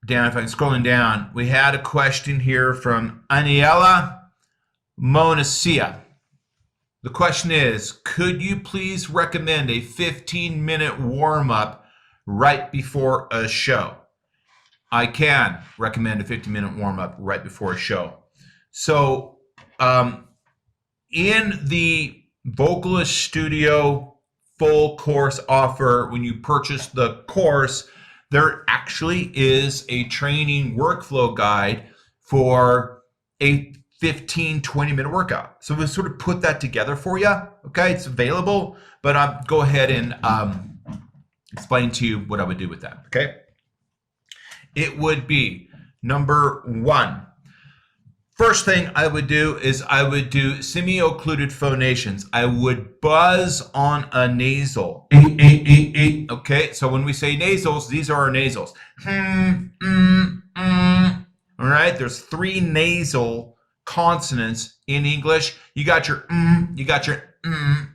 down, if I'm scrolling down, we had a question here from Aniela Monacia. The question is, could you please recommend a 15-minute warm-up right before a show? I can recommend a 15-minute warm-up right before a show. So in the Vocalist Studio full course offer, when you purchase the course, there actually is a training workflow guide for a 15-20-minute workout. So we'll sort of put that together for you. Okay, it's available, but I'll go ahead and explain to you what I would do with that. Okay, it would be number one. First thing I would do is I would do semioccluded phonations. I would buzz on a nasal. Okay, so when we say nasals, these are our nasals. All right, there's 3 nasal consonants in English. You got your you got your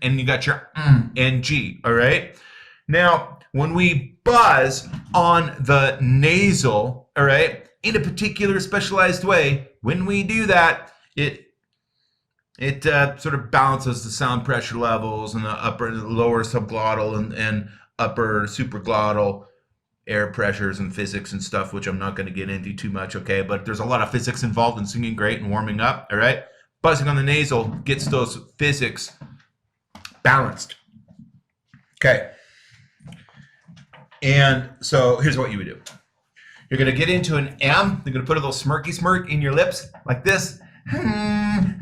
and you got your and G. All right. Now, when we buzz on the nasal, all right, in a particular specialized way, when we do that, it sort of balances the sound pressure levels and the upper and the lower subglottal and upper supraglottal air pressures and physics and stuff, which I'm not going to get into too much, okay? But there's a lot of physics involved in singing great and warming up, all right? Buzzing on the nasal gets those physics balanced. Okay. And so here's what you would do. You're going to get into an M. You're going to put a little smirky smirk in your lips like this. And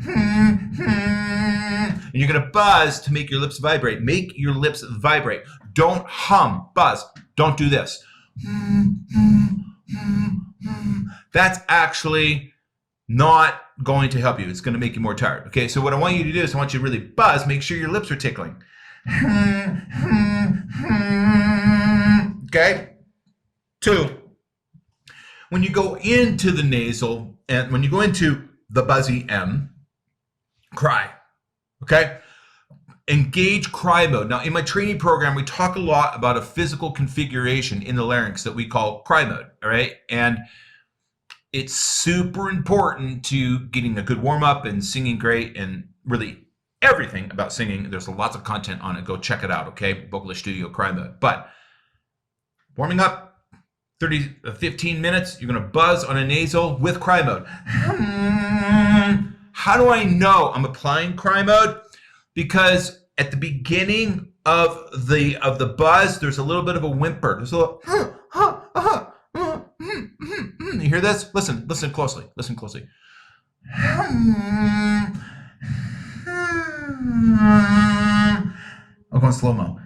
you're going to buzz to make your lips vibrate. Make your lips vibrate. Don't hum. Buzz. Don't do this. That's actually not going to help you. It's going to make you more tired. Okay, so what I want you to do is I want you to really buzz. Make sure your lips are tickling. Okay? 2. When you go into the nasal and when you go into the buzzy M, cry. Okay? Engage cry mode. Now, in my training program, we talk a lot about a physical configuration in the larynx that we call cry mode. All right? And it's super important to getting a good warm up and singing great and really everything about singing. There's lots of content on it. Go check it out. Okay? Vocalist Studio cry mode. But warming up, 15 minutes, you're going to buzz on a nasal with cry mode. How do I know I'm applying cry mode? Because at the beginning of the buzz, there's a little bit of a whimper. There's a little, you hear this? Listen closely. Listen closely. I'm going slow-mo.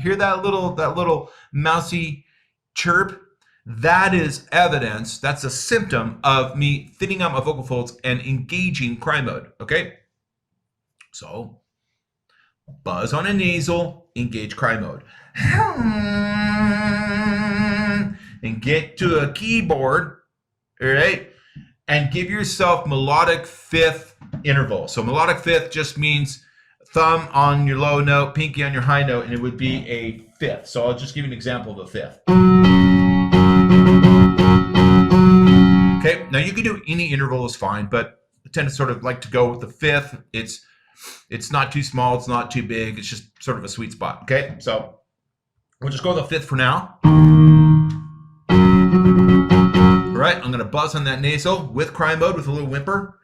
Hear that little mousy chirp? That is evidence, that's a symptom of me thinning out my vocal folds and engaging cry mode, okay? So, buzz on a nasal, engage cry mode. And get to a keyboard, all right? And give yourself melodic fifth interval. So melodic fifth just means thumb on your low note, pinky on your high note, and it would be a fifth. So I'll just give you an example of a fifth. Okay, now you can do any interval is fine, but I tend to sort of like to go with the fifth. It's not too small, it's not too big, it's just sort of a sweet spot. Okay, so we'll just go with the fifth for now. All right, I'm gonna buzz on that nasal with cry mode with a little whimper.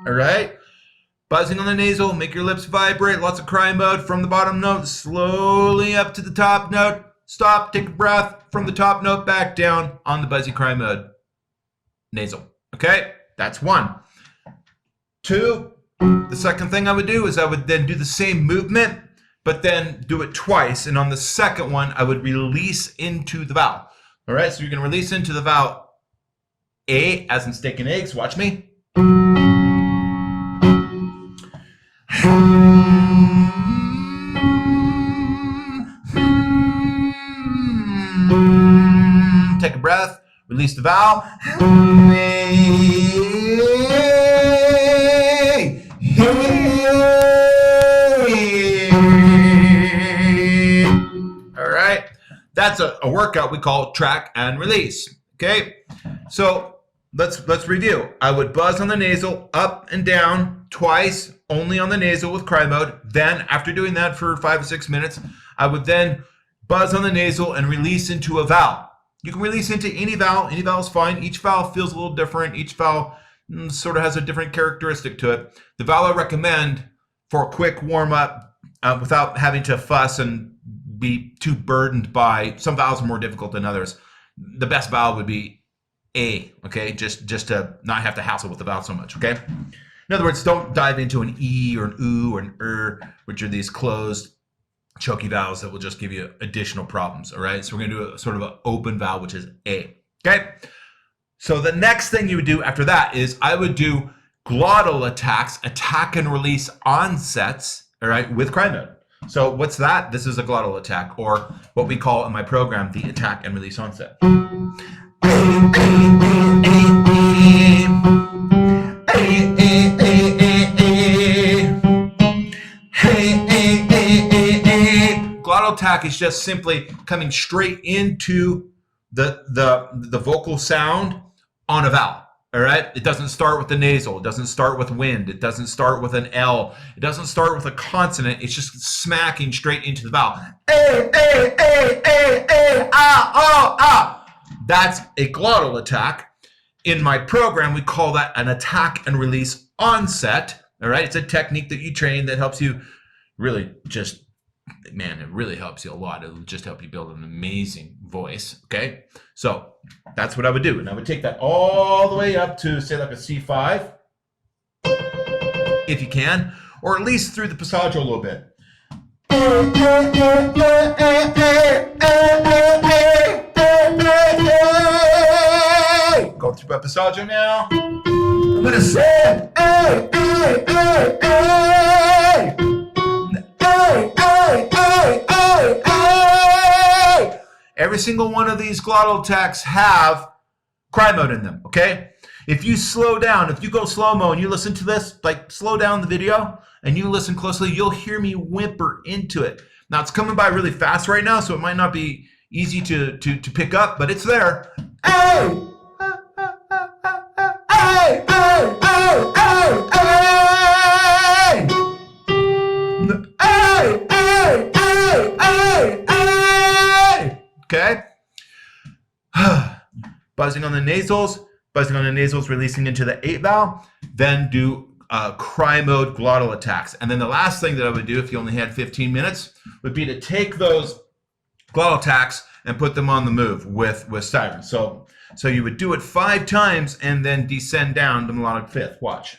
All right, buzzing on the nasal, make your lips vibrate, lots of cry mode from the bottom note, slowly up to the top note, stop, take a breath, from the top note back down on the buzzy cry mode, nasal. Okay, that's 1. 2, the second thing I would do is I would then do the same movement, but then do it twice, and on the second one, I would release into the vowel. All right, so you're gonna release into the vowel A, as in steak and eggs, watch me. take a breath, release the vowel. All right, that's a workout we call track and release. Okay, so let's review. I would buzz on the nasal up and down twice, only on the nasal with cry mode. Then after doing that for 5 or 6 minutes, I would then buzz on the nasal and release into a vowel. You can release into any vowel is fine. Each vowel feels a little different. Each vowel sort of has a different characteristic to it. The vowel I recommend for a quick warm up without having to fuss and be too burdened by, some vowels are more difficult than others. The best vowel would be A, okay? Just to not have to hassle with the vowel so much, okay? In other words, don't dive into an E or an oo or an which are these closed, choky vowels that will just give you additional problems, all right? So we're gonna do a sort of an open vowel, which is A, okay? So the next thing you would do after that is I would do glottal attacks, attack and release onsets, all right, with cry mode. So what's that? This is a glottal attack, or what we call in my program, the attack and release onset. Glottal attack is just simply coming straight into the vocal sound on a vowel. All right, it doesn't start with the nasal, it doesn't start with wind, it doesn't start with an L, it doesn't start with a consonant, it's just smacking straight into the vowel. That's a glottal attack. In my program, we call that an attack and release onset. All right, it's a technique that you train that helps you really just, man, it really helps you a lot. It'll just help you build an amazing voice, okay? So that's what I would do. And I would take that all the way up to, say, like a C5, if you can, or at least through the passaggio a little bit. Go through my passaggio now. I'm gonna say, every single one of these glottal attacks have cry mode in them, okay? If you slow down, if you go slow-mo and you listen to this, like slow down the video and you listen closely, you'll hear me whimper into it. Now it's coming by really fast right now, so it might not be easy to pick up, but it's there. Okay? Buzzing on the nasals, releasing into the 8 vowel, then do cry mode glottal attacks. And then the last thing that I would do, if you only had 15 minutes, would be to take those glottal attacks and put them on the move with sirens. So you would do it 5 times and then descend down to melodic fifth. Watch.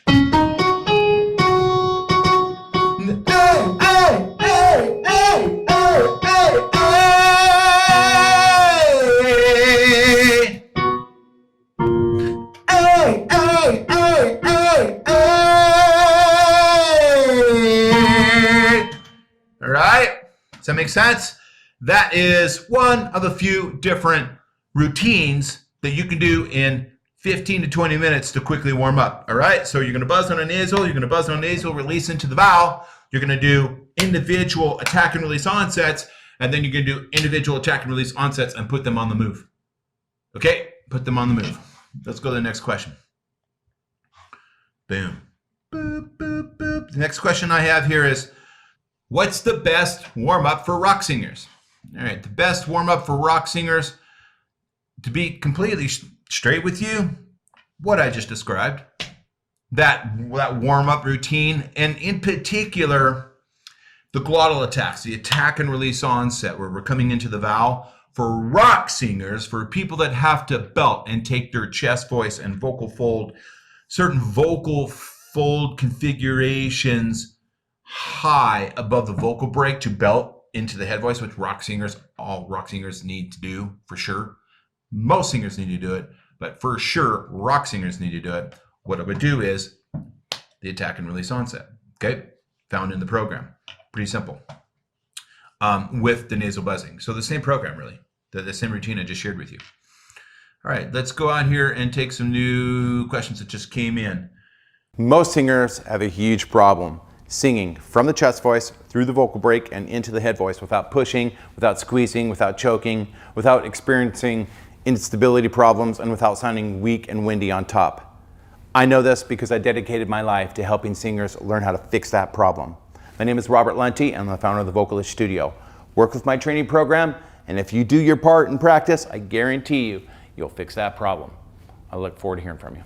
All right, does that make sense? That is one of the few different routines that you can do in 15 to 20 minutes to quickly warm up. All right, so you're going to buzz on a nasal, release into the vowel. You're going to do individual attack and release onsets, and then you're going to do individual attack and release onsets and put them on the move. Okay, put them on the move. Let's go to the next question. Boom. Boop, boop, boop. The next question I have here is, what's the best warm-up for rock singers? All right, the best warm-up for rock singers, to be completely straight with you, what I just described, that warm-up routine, and in particular, the glottal attacks, the attack and release onset, where we're coming into the vowel. For rock singers, for people that have to belt and take their chest voice and vocal fold, certain vocal fold configurations high above the vocal break to belt into the head voice, which all rock singers need to do for sure. Most singers need to do it, but for sure, rock singers need to do it. What I would do is the attack and release onset, okay? Found in the program. Pretty simple. With the nasal buzzing. So the same program, really. The same routine I just shared with you. All right, let's go out here and take some new questions that just came in. Most singers have a huge problem singing from the chest voice through the vocal break and into the head voice without pushing, without squeezing, without choking, without experiencing instability problems, and without sounding weak and windy on top. I know this because I dedicated my life to helping singers learn how to fix that problem. My name is Robert Lunte, and I'm the founder of the Vocalist Studio. Work with my training program, and if you do your part in practice, I guarantee you'll fix that problem. I look forward to hearing from you.